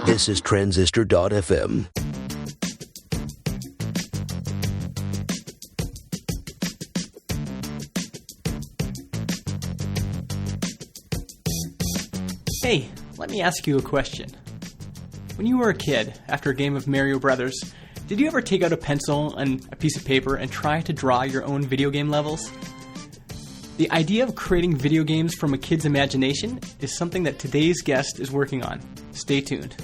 This is Transistor.fm. Hey, let me ask you a question. When you were a kid, after a game of Mario Brothers, did you ever take out a pencil and a piece of paper and try to draw your own video game levels? The idea of creating video games from a kid's imagination is something that today's guest is working on. Stay tuned.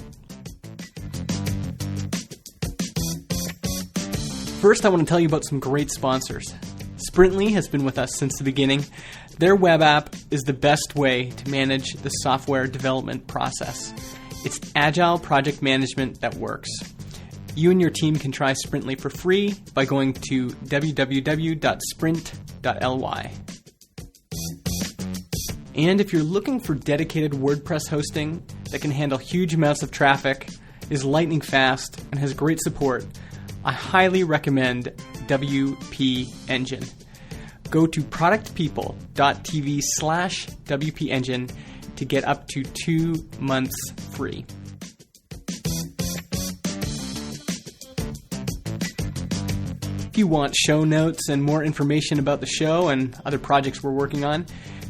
First, I want to tell you about some great sponsors. Sprintly has been with us since the beginning. Their web app is the best way to manage the software development process. It's agile project management that works. You and your team can try Sprintly for free by going to www.sprint.ly. And if you're looking for dedicated WordPress hosting that can handle huge amounts of traffic, is lightning fast, and has great support, I highly recommend WP Engine. Go to productpeople.tv/WP Engine to get up to 2 months free. If you want show notes and more information about the show and other projects we're working on,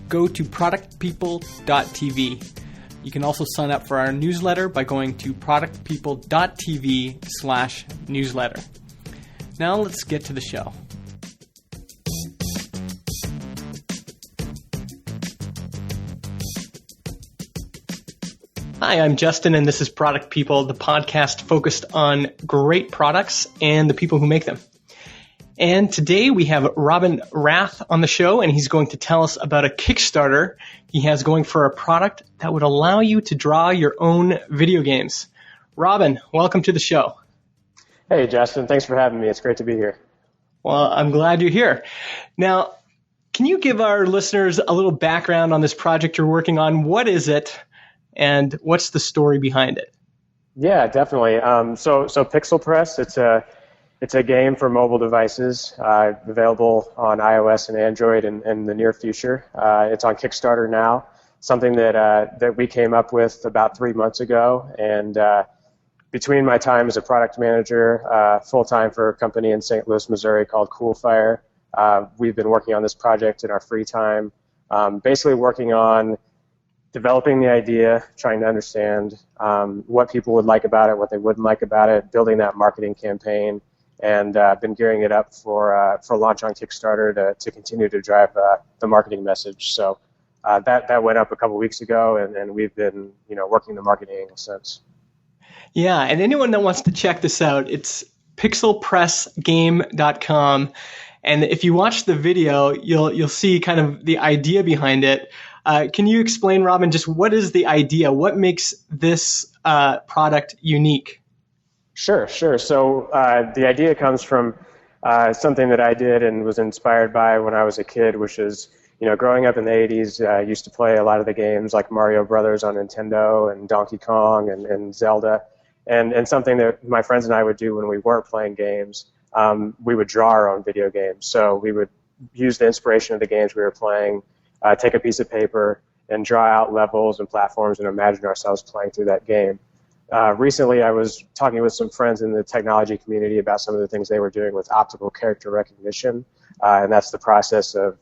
go to productpeople.tv. You can also sign up for our newsletter by going to productpeople.tv/newsletter. Now let's get to the show. Hi, I'm Justin, and this is Product People, the podcast focused on great products and the people who make them. And today we have Robin Rath on the show, and he's going to tell us about a Kickstarter he has going for a product that would allow you to draw your own video games. Robin, welcome to the show. Hey, Justin. Thanks for having me. It's great to be here. Well, I'm glad you're here. Now, can you give our listeners a little background on this project you're working on? What is it, and what's the story behind it? Yeah, definitely. So Pixel Press, it's a game for mobile devices, available on iOS and Android in the near future. It's on Kickstarter now, something that we came up with about 3 months ago. And between my time as a product manager, full-time for a company in St. Louis, Missouri called Coolfire, we've been working on this project in our free time, basically working on developing the idea, trying to understand what people would like about it, what they wouldn't like about it, building that marketing campaign, and been gearing it up for launch on Kickstarter to continue to drive the marketing message. So that went up a couple weeks ago, and we've been working the marketing angle since. Yeah, and anyone that wants to check this out, it's pixelpressgame.com, and if you watch the video, you'll see kind of the idea behind it. Can you explain, Robin, just what is the idea? What makes this product unique? Sure. So the idea comes from something that I did and was inspired by when I was a kid, which is, growing up in the 80s, I used to play a lot of the games like Mario Brothers on Nintendo and Donkey Kong and Zelda. And something that my friends and I would do when we weren't playing games, we would draw our own video games. So we would use the inspiration of the games we were playing, take a piece of paper and draw out levels and platforms and imagine ourselves playing through that game. Recently, I was talking with some friends in the technology community about some of the things they were doing with optical character recognition, and that's the process of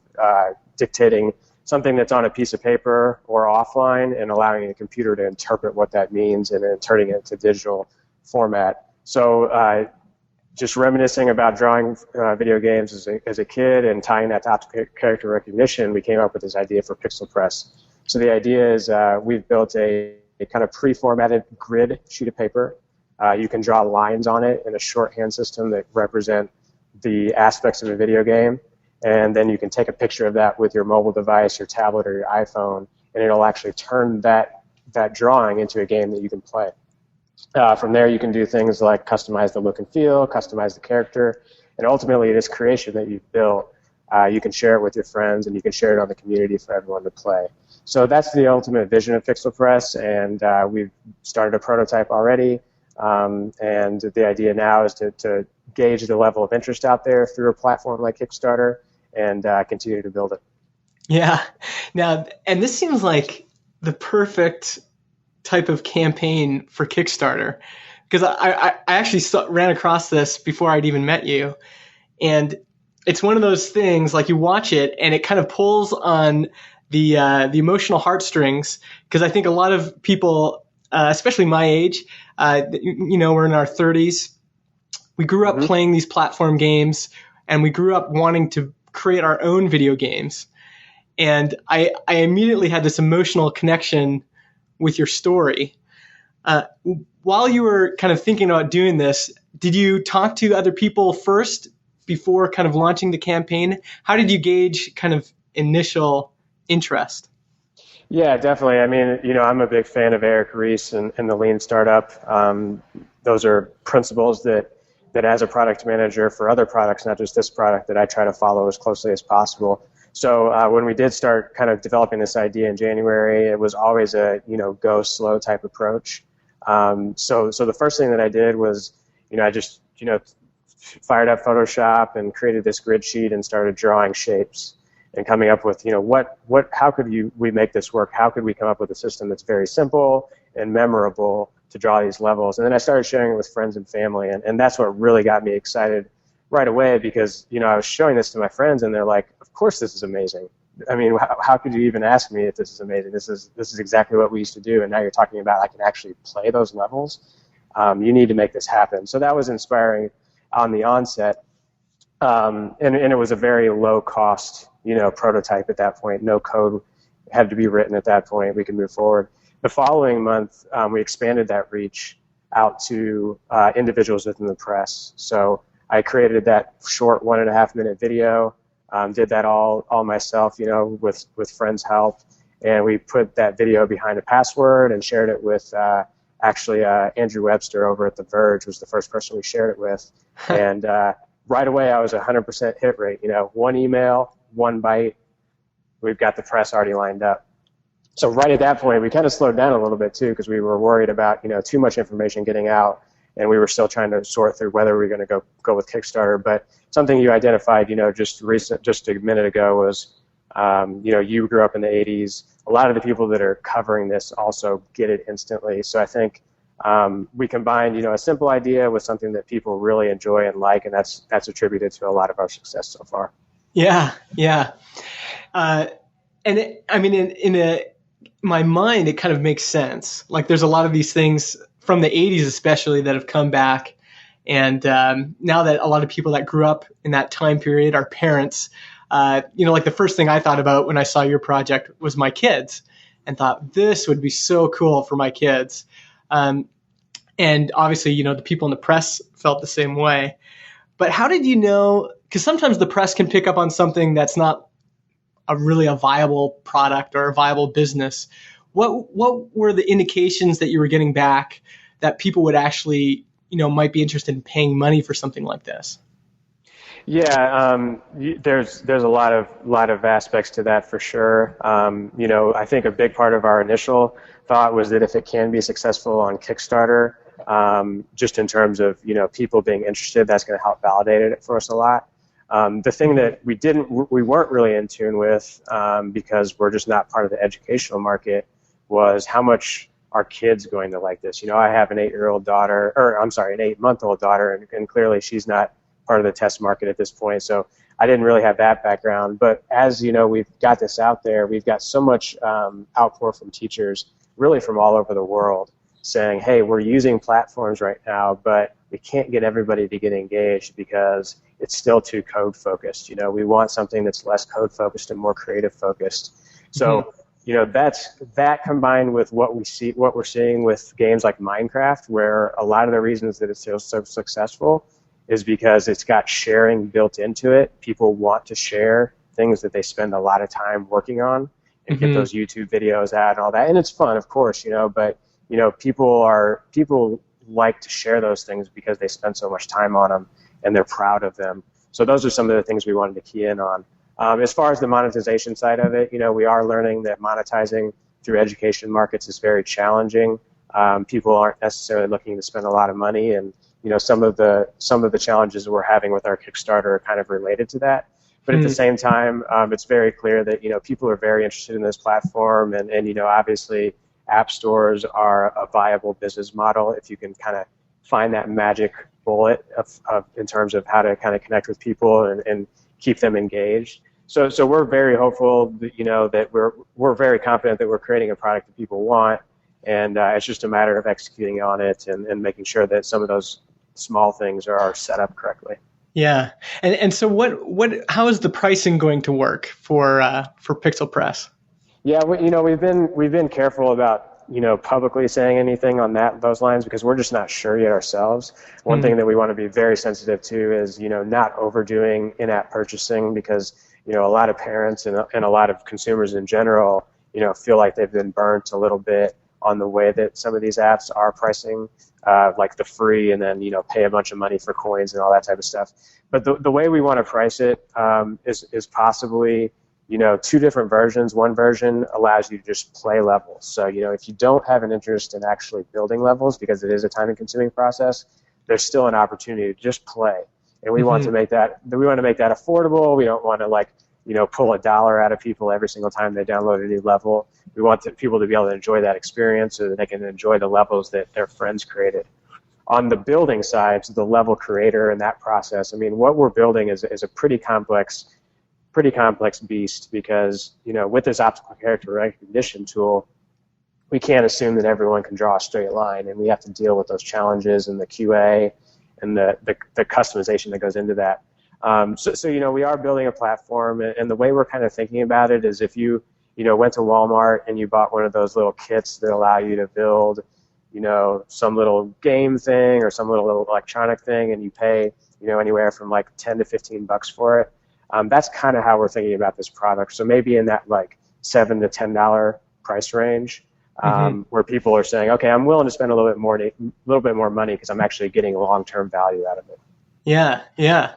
dictating something that's on a piece of paper or offline and allowing a computer to interpret what that means and then turning it into digital format. So just reminiscing about drawing video games as a kid and tying that to optical character recognition, we came up with this idea for Pixel Press. So the idea is we've built a kind of pre-formatted grid sheet of paper. You can draw lines on it in a shorthand system that represent the aspects of a video game, and then you can take a picture of that with your mobile device, your tablet, or your iPhone, and it'll actually turn that drawing into a game that you can play. From there, you can do things like customize the look and feel, customize the character, and ultimately this creation that you've built, you can share it with your friends, and you can share it on the community for everyone to play. So that's the ultimate vision of Pixel Press, and we've started a prototype already, and the idea now is to gauge the level of interest out there through a platform like Kickstarter and continue to build it. Yeah. Now, and this seems like the perfect type of campaign for Kickstarter, because I actually ran across this before I'd even met you. And it's one of those things, like, you watch it and it kind of pulls on the emotional heartstrings, because I think a lot of people, especially my age, we're in our 30s. We grew up playing these platform games, and we grew up wanting to create our own video games. And I immediately had this emotional connection with your story. While you were kind of thinking about doing this, did you talk to other people first before kind of launching the campaign? How did you gauge kind of initial interest? Yeah, definitely. I mean, I'm a big fan of Eric Ries and the Lean Startup. Those are principles that as a product manager for other products, not just this product, that I try to follow as closely as possible. So when we did start kind of developing this idea in January, it was always a, go slow type approach. So the first thing that I did was, I just, fired up Photoshop and created this grid sheet and started drawing shapes and coming up with, how could we make this work? How could we come up with a system that's very simple and memorable to draw these levels? And then I started sharing it with friends and family, and that's what really got me excited right away, because, I was showing this to my friends and they're like, of course this is amazing. I mean, how could you even ask me if this is amazing? This is exactly what we used to do, and now you're talking about I can actually play those levels. You need to make this happen. So that was inspiring on the onset, and it was a very low cost, prototype at that point. No code had to be written at that point. We could move forward. The following month, we expanded that reach out to individuals within the press. So I created that short 1.5 minute video. Did that all myself, with friends' help, and we put that video behind a password and shared it with Andrew Webster over at The Verge was the first person we shared it with, and right away I was 100% hit rate. One email, one bite, we've got the press already lined up. So right at that point, we kind of slowed down a little bit too, because we were worried about too much information getting out, and we were still trying to sort through whether we were going to go with Kickstarter. But something you identified, just a minute ago was, you grew up in the 80s. A lot of the people that are covering this also get it instantly. So I think we combined, a simple idea with something that people really enjoy and like, and that's attributed to a lot of our success so far. Yeah. In my mind, it kind of makes sense. Like, there's a lot of these things from the 80s especially that have come back. And now that a lot of people that grew up in that time period are parents, like the first thing I thought about when I saw your project was my kids, and thought this would be so cool for my kids. And obviously, the people in the press felt the same way. But how did you know? Because sometimes the press can pick up on something that's not really a viable product or a viable business. What were the indications that you were getting back that people would actually, might be interested in paying money for something like this? Yeah, there's a lot of aspects to that for sure. I think a big part of our initial thought was that if it can be successful on Kickstarter, just in terms of people being interested, that's going to help validate it for us a lot. The thing that we weren't really in tune with, because we're just not part of the educational market, was how much are kids going to like this. I have an 8-month-old daughter, and clearly she's not part of the test market at this point, so I didn't really have that background. But as we've got this out there, we've got so much outpour from teachers, really from all over the world, saying, hey, we're using platforms right now, but we can't get everybody to get engaged because it's still too code focused. We want something that's less code focused and more creative focused. So that's that combined with what we're seeing with games like Minecraft, where a lot of the reasons that it's so successful is because it's got sharing built into it. People want to share things that they spend a lot of time working on and get those YouTube videos out and all that. And it's fun, of course, but people like to share those things because they spend so much time on them and they're proud of them. So those are some of the things we wanted to key in on. As far as the monetization side of it, we are learning that monetizing through education markets is very challenging. People aren't necessarily looking to spend a lot of money, and some of the challenges we're having with our Kickstarter are kind of related to that. But at the same time, it's very clear that people are very interested in this platform, and obviously app stores are a viable business model if you can kind of find that magic bullet of in terms of how to kind of connect with people and keep them engaged. So we're very hopeful that, that we're very confident that we're creating a product that people want, and it's just a matter of executing on it and making sure that some of those small things are set up correctly. Yeah. And so how is the pricing going to work for Pixel Press? Yeah, we've been careful about publicly saying anything on those lines because we're just not sure yet ourselves. One thing that we want to be very sensitive to is not overdoing in-app purchasing because a lot of parents and a lot of consumers in general feel like they've been burnt a little bit on the way that some of these apps are pricing, like the free and then pay a bunch of money for coins and all that type of stuff. But the way we want to price it is possibly two different versions. One version allows you to just play levels. So, if you don't have an interest in actually building levels because it is a time-consuming process, there's still an opportunity to just play. And we want to make that affordable. We don't want to pull $1 out of people every single time they download a new level. We want people to be able to enjoy that experience so that they can enjoy the levels that their friends created. On the building side, so the level creator and that process, what we're building is a pretty complex beast because, with this optical character recognition tool, we can't assume that everyone can draw a straight line, and we have to deal with those challenges and the QA and the customization that goes into that. So we are building a platform, and the way we're kind of thinking about it is if you went to Walmart and you bought one of those little kits that allow you to build, some little game thing or some little electronic thing, and you pay, anywhere from like $10 to $15 for it. That's kind of how we're thinking about this product. So maybe in that $7 to $10 price range, where people are saying, okay, I'm willing to spend a little bit more money because I'm actually getting long-term value out of it. Yeah, yeah.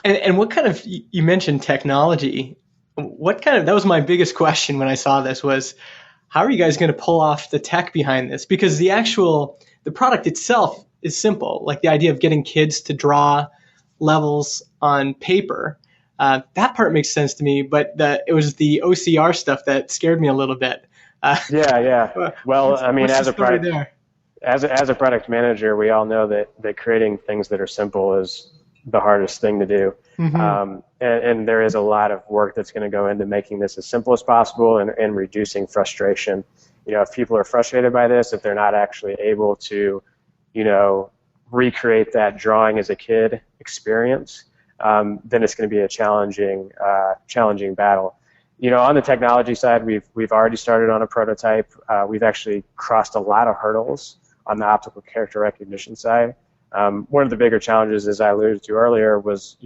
And what kind of, you mentioned technology. That was my biggest question when I saw this was, how are you guys going to pull off the tech behind this? Because the product itself is simple, like the idea of getting kids to draw levels on paper. That part makes sense to me, but it was the OCR stuff that scared me a little bit. Yeah. Well, as a product manager, we all know that creating things that are simple is the hardest thing to do. And there is a lot of work that's going to go into making this as simple as possible and reducing frustration. If people are frustrated by this, if they're not actually able to, recreate that drawing as a kid experience, then it's going to be a challenging battle. On the technology side, we've already started on a prototype. We've actually crossed a lot of hurdles on the optical character recognition side. One of the bigger challenges, as I alluded to earlier, was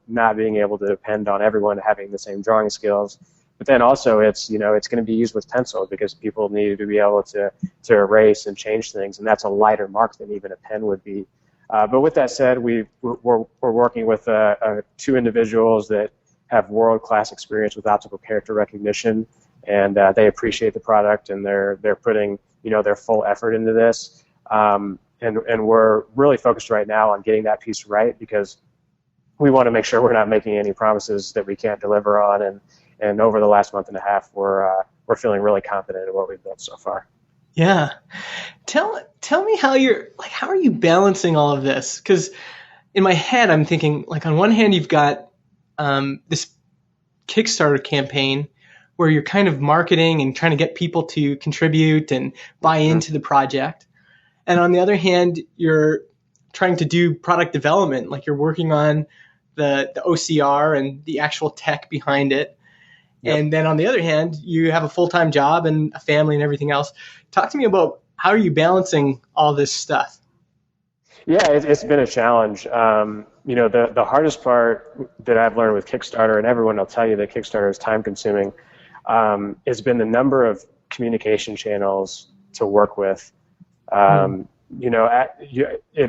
not being able to depend on everyone having the same drawing skills. But then also it's going to be used with pencil because people need to be able to erase and change things, and that's a lighter mark than even a pen would be. But with that said, we're working with two individuals that have world-class experience with optical character recognition, and they appreciate the product, and they're putting their full effort into this. And we're really focused right now on getting that piece right because we want to make sure we're not making any promises that we can't deliver on. And over the last month and a half, we're feeling really confident in what we've built so far. Yeah. Tell me how are you balancing all of this? Because in my head, I'm thinking, on one hand, you've got this Kickstarter campaign where you're kind of marketing and trying to get people to contribute and buy into the project. And on the other hand, you're trying to do product development, like you're working on the OCR and the actual tech behind it. Yep. And then on the other hand, you have a full-time job and a family and everything else. Talk to me about how are you balancing all this stuff? Yeah, it's been a challenge. The hardest part that I've learned with Kickstarter, and everyone will tell you that Kickstarter is time-consuming, has been the number of communication channels to work with. It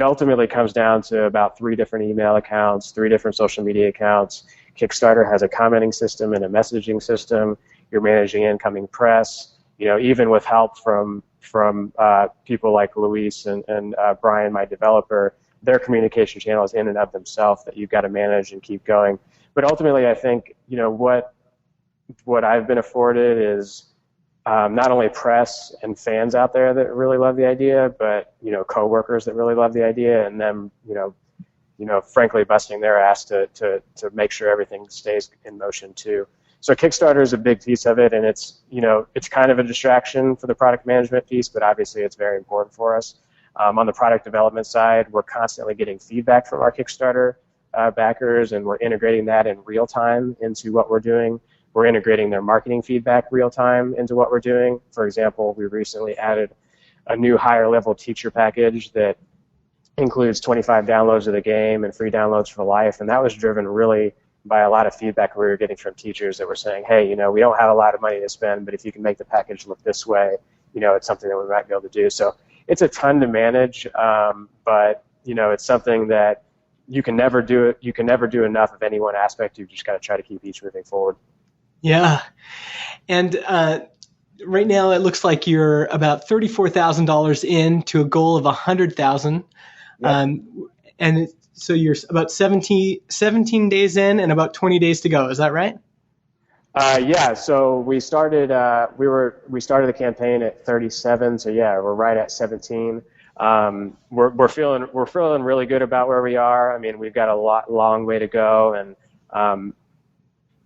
ultimately comes down to about 3 different email accounts, 3 different social media accounts. Kickstarter has a commenting system and a messaging system. You're managing incoming press. Even with help from people like Luis and Brian, my developer, their communication channels in and of themselves that you've got to manage and keep going. But ultimately, I think what I've been afforded is not only press and fans out there that really love the idea, but coworkers that really love the idea, and them frankly busting their ass to make sure everything stays in motion too. So Kickstarter is a big piece of it, and it's kind of a distraction for the product management piece, but obviously it's very important for us. On the product development side, we're constantly getting feedback from our Kickstarter backers, and we're integrating that in real time into what we're doing. We're integrating their marketing feedback real time into what we're doing. For example, we recently added a new higher level teacher package that includes 25 downloads of the game and free downloads for life, and that was driven really by a lot of feedback we were getting from teachers that were saying, hey, we don't have a lot of money to spend, but if you can make the package look this way, it's something that we might be able to do. So it's a ton to manage, but it's something that you can never do it. You can never do enough of any one aspect. You've just got to try to keep each moving forward. Yeah, and right now it looks like you're about $34,000 in to a goal of $100,000, and so you're about 17 days in and about 20 days to go. Is that right? Yeah. So we started the campaign at 37. So yeah, we're right at 17. We're feeling really good about where we are. I mean, we've got a long way to go,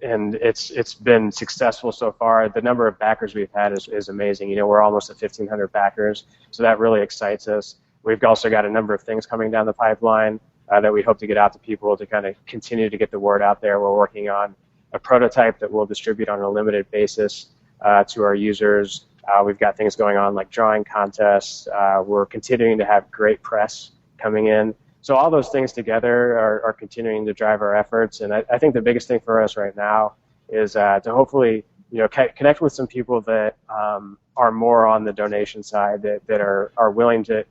and it's been successful so far. The number of backers we've had is amazing. We're almost at 1,500 backers, so that really excites us. We've also got a number of things coming down the pipeline that we hope to get out to people to kind of continue to get the word out there. We're working on a prototype that we'll distribute on a limited basis to our users. We've got things going on like drawing contests. We're continuing to have great press coming in. So all those things together are continuing to drive our efforts. And I think the biggest thing for us right now is to hopefully connect with some people that are more on the donation side, that are willing to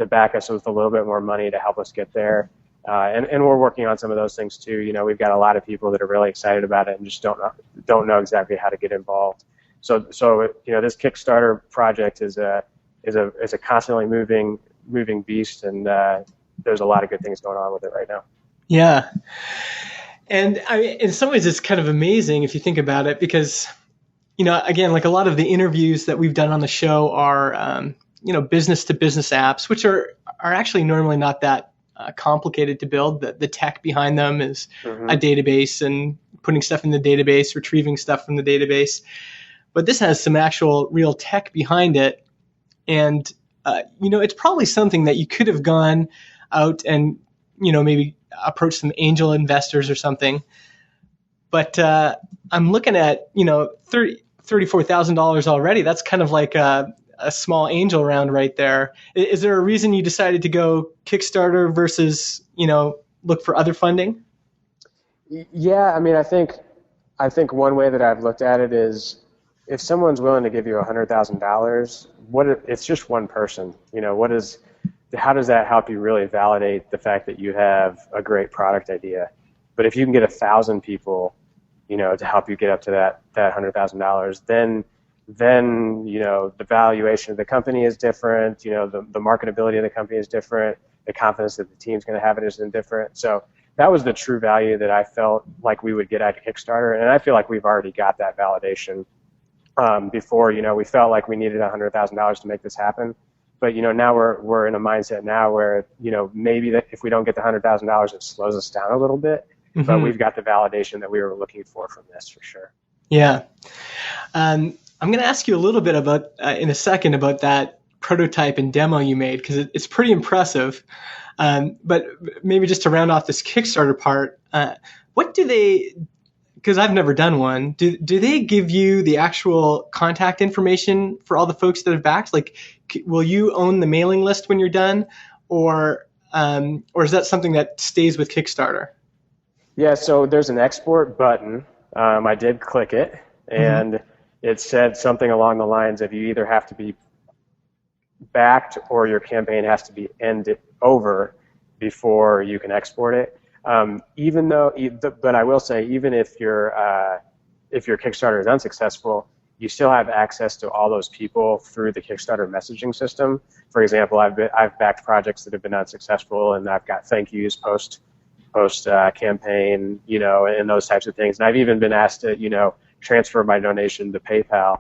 back us with a little bit more money to help us get there. And we're working on some of those things too. We've got a lot of people that are really excited about it and just don't know exactly how to get involved. So this Kickstarter project is a constantly moving beast, and there's a lot of good things going on with it right now. Yeah, and in some ways it's kind of amazing if you think about it, because again, like a lot of the interviews that we've done on the show are business to business apps, which are actually normally not that complicated to build. The tech behind them is a database and putting stuff in the database, retrieving stuff from the database. But this has some actual real tech behind it. And, it's probably something that you could have gone out and, maybe approach some angel investors or something. But I'm looking at, $34,000 already. That's kind of like a small angel round right there. Is there a reason you decided to go Kickstarter versus, look for other funding? Yeah, I mean, I think one way that I've looked at it is, if someone's willing to give you $100,000, it's just one person. How does that help you really validate the fact that you have a great product idea? But if you can get 1,000 people, to help you get up to that $100,000, then the valuation of the company is different. The marketability of the company is different. The confidence that the team's going to have in it is different. So that was the true value that I felt like we would get at Kickstarter, and I feel like we've already got that validation. Before, we felt like we needed $100,000 to make this happen, but now we're in a mindset now where maybe that if we don't get the $100,000, it slows us down a little bit. Mm-hmm. But we've got the validation that we were looking for from this, for sure. Yeah. I'm going to ask you a little bit about in a second about that prototype and demo you made, because it's pretty impressive. But maybe just to round off this Kickstarter part, what do they? Because I've never done one. Do they give you the actual contact information for all the folks that have backed? Like, will you own the mailing list when you're done, or is that something that stays with Kickstarter? Yeah, so there's an export button. I did click it, and it said something along the lines of you either have to be backed or your campaign has to be ended over before you can export it. But I will say, even if your Kickstarter is unsuccessful, you still have access to all those people through the Kickstarter messaging system. For example, I've backed projects that have been unsuccessful, and I've got thank yous post campaign, and those types of things. And I've even been asked to, transfer my donation to PayPal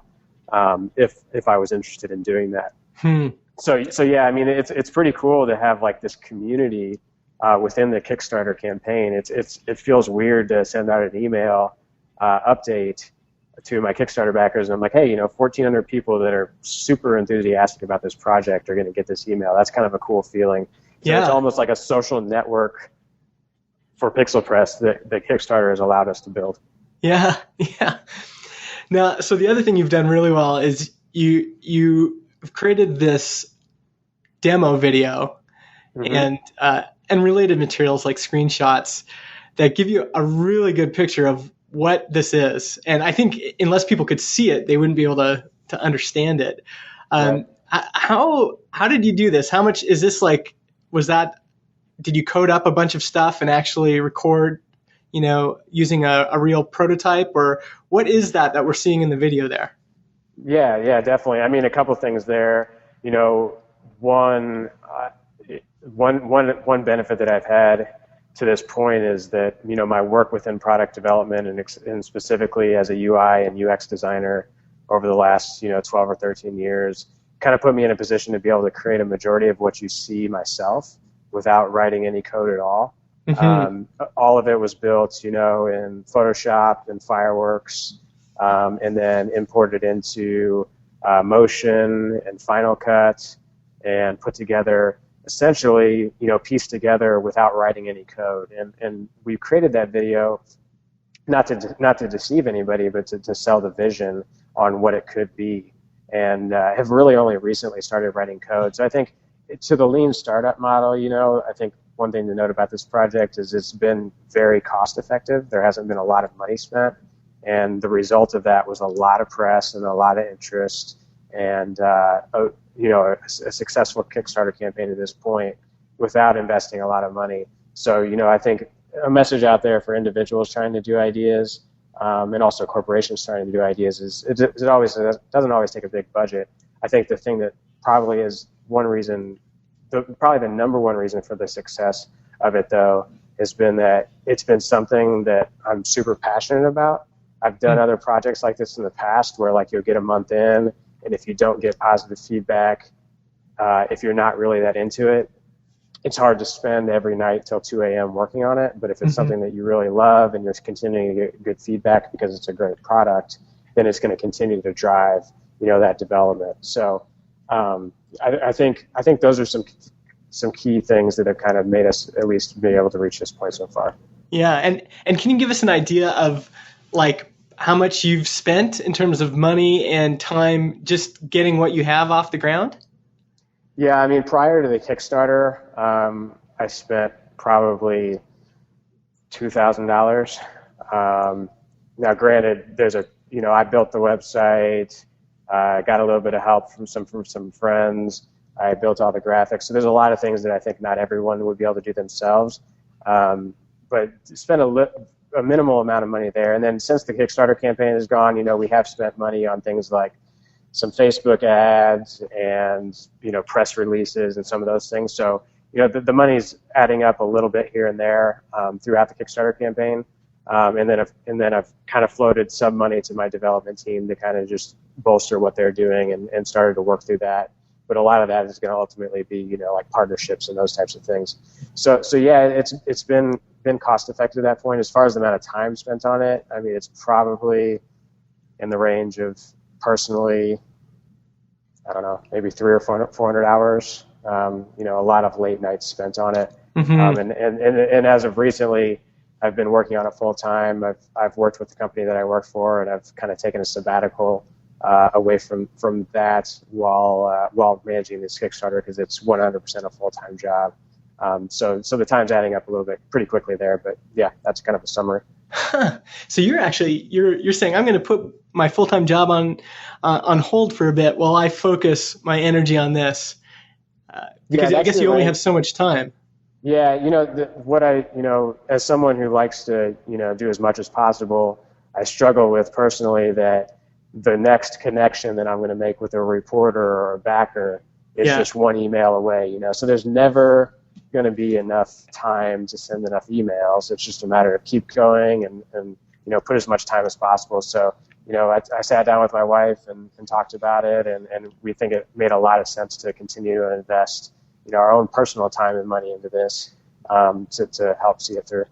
if I was interested in doing that. Hmm. So yeah, I mean, it's pretty cool to have like this community within the Kickstarter campaign. It feels weird to send out an email update to my Kickstarter backers, and I'm like, hey, 1,400 people that are super enthusiastic about this project are going to get this email. That's kind of a cool feeling. So Yeah. It's almost like a social network for Pixel Press that Kickstarter has allowed us to build. Yeah. Yeah. Now, so the other thing you've done really well is you've created this demo video and related materials like screenshots that give you a really good picture of what this is. And I think unless people could see it, they wouldn't be able to understand it. Right. How did you do this? How much is this like? Did you code up a bunch of stuff and actually record, using a real prototype, or what is that we're seeing in the video there? Yeah, definitely. I mean, a couple things there. One benefit that I've had to this point is that my work within product development and specifically as a UI and UX designer over the last 12 or 13 years kind of put me in a position to be able to create a majority of what you see myself without writing any code at all. Mm-hmm. All of it was built, in Photoshop and Fireworks, and then imported into Motion and Final Cut, and put together, essentially, pieced together without writing any code. And we created that video not to deceive anybody, but to sell the vision on what it could be. And have really only recently started writing code. So I think to the lean startup model, I think one thing to note about this project is it's been very cost effective. There hasn't been a lot of money spent. And the result of that was a lot of press and a lot of interest and, a successful Kickstarter campaign at this point without investing a lot of money. So, I think a message out there for individuals trying to do ideas and also corporations trying to do ideas is it doesn't always take a big budget. I think the thing that probably is one reason, probably the number one reason for the success of it, though, has been that it's been something that I'm super passionate about. I've done other projects like this in the past where like you'll get a month in, and if you don't get positive feedback, if you're not really that into it, it's hard to spend every night till 2 a.m. working on it. But if it's something that you really love and you're continuing to get good feedback because it's a great product, then it's going to continue to drive, that development. So I think those are some key things that have kind of made us at least be able to reach this point so far. Yeah, and can you give us an idea of like how much you've spent in terms of money and time just getting what you have off the ground? Yeah, I mean, prior to the Kickstarter, I spent probably $2,000. Now, granted, I built the website, got a little bit of help from some friends. I built all the graphics. So there's a lot of things that I think not everyone would be able to do themselves. But spent a minimal amount of money there. And then since the Kickstarter campaign is gone, we have spent money on things like some Facebook ads and, press releases and some of those things. So, the money's adding up a little bit here and there throughout the Kickstarter campaign. And then I've kind of floated some money to my development team to kind of just bolster what they're doing and started to work through that. But a lot of that is going to ultimately be, like partnerships and those types of things. So yeah, it's been cost effective at that point. As far as the amount of time spent on it, I mean, it's probably in the range of, personally, I don't know, maybe 300 or 400 hours. A lot of late nights spent on it. Mm-hmm. And as of recently, I've been working on it full time. I've worked with the company that I work for, and I've kind of taken a sabbatical away from that while managing this Kickstarter because it's 100% a full-time job. So the time's adding up a little bit pretty quickly there, but yeah, that's kind of a summary. So you're saying I'm going to put my full-time job on hold for a bit while I focus my energy on this because I guess you only have so much time. Yeah, as someone who likes to do as much as possible, I struggle with personally that the next connection that I'm going to make with a reporter or a backer is just one email away. So there's never going to be enough time to send enough emails. It's just a matter of keep going and put as much time as possible. So I sat down with my wife and talked about it, and we think it made a lot of sense to continue to invest, our own personal time and money into this to help see it through.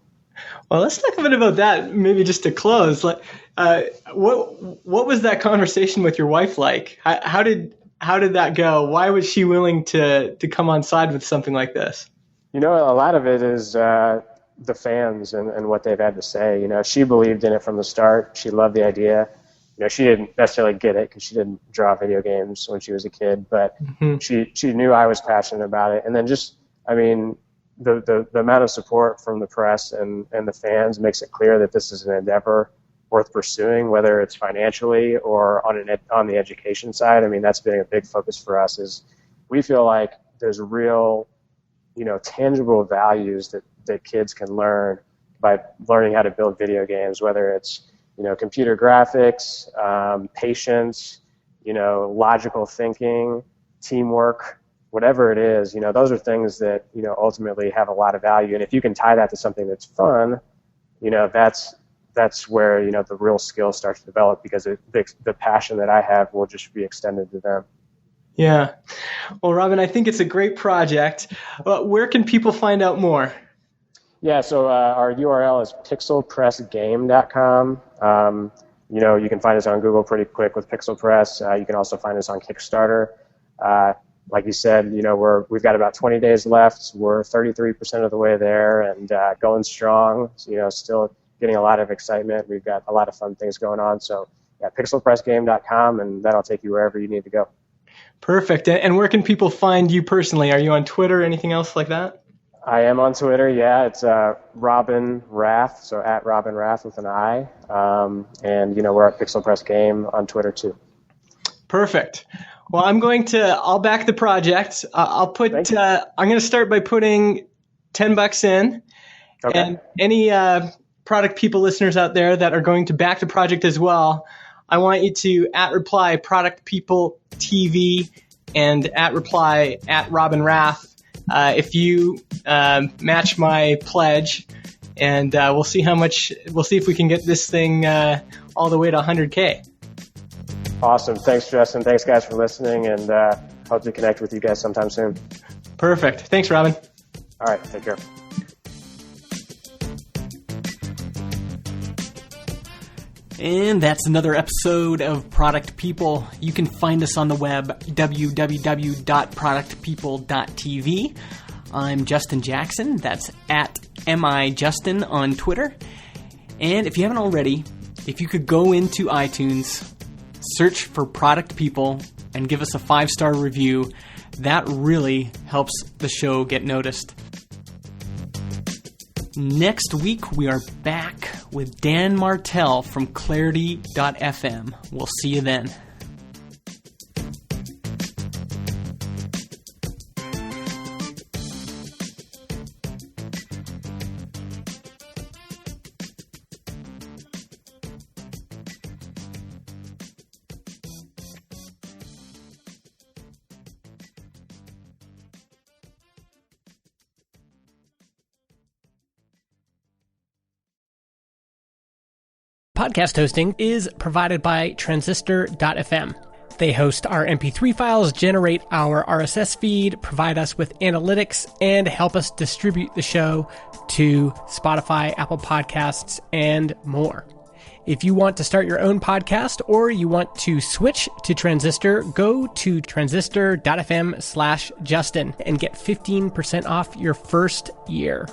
Well, let's talk a bit about that, maybe just to close. What was that conversation with your wife like? How did that go? Why was she willing to come on side with something like this? A lot of it is the fans and what they've had to say. She believed in it from the start. She loved the idea. She didn't necessarily get it because she didn't draw video games when she was a kid, but she knew I was passionate about it. And then the amount of support from the press and the fans makes it clear that this is an endeavor worth pursuing, whether it's financially or on the education side. That's been a big focus for us. Is we feel like there's real, tangible values that kids can learn by learning how to build video games, whether it's computer graphics, patience, logical thinking, teamwork, whatever it is, those are things that, ultimately have a lot of value. And if you can tie that to something that's fun, that's where, the real skill starts to develop, because the passion that I have will just be extended to them. Yeah. Well, Robin, I think it's a great project. Where can people find out more? Yeah, so our URL is pixelpressgame.com. You can find us on Google pretty quick with Pixel Press. You can also find us on Kickstarter. Like you said, we've got about 20 days left. We're 33% of the way there and going strong. Still getting a lot of excitement. We've got a lot of fun things going on. So yeah, pixelpressgame.com, and that'll take you wherever you need to go. Perfect. And where can people find you personally? Are you on Twitter or anything else like that? I am on Twitter, yeah. It's Robin Rath, so at Robin Rath with an I. And, we're at Pixel Press Game on Twitter, too. Perfect. Well, I'll back the project. I'm going to start by putting $10 in. Okay. And any Product People listeners out there that are going to back the project as well, I want you to @reply Product People TV and @reply @Robin Rath. If you match my pledge, and we'll see if we can get this thing all the way to 100K. Awesome. Thanks, Justin. Thanks, guys, for listening, and hope to connect with you guys sometime soon. Perfect. Thanks, Robin. All right. Take care. And that's another episode of Product People. You can find us on the web, www.productpeople.tv. I'm Justin Jackson. That's @MIJustin on Twitter. And if you haven't already, if you could go into iTunes, search for Product People, and give us a 5-star review, that really helps the show get noticed. Next week, we are back with Dan Martell from Clarity.fm. We'll see you then. Podcast hosting is provided by Transistor.fm. They host our MP3 files, generate our RSS feed, provide us with analytics, and help us distribute the show to Spotify, Apple Podcasts, and more. If you want to start your own podcast or you want to switch to Transistor, go to transistor.fm/Justin and get 15% off your first year.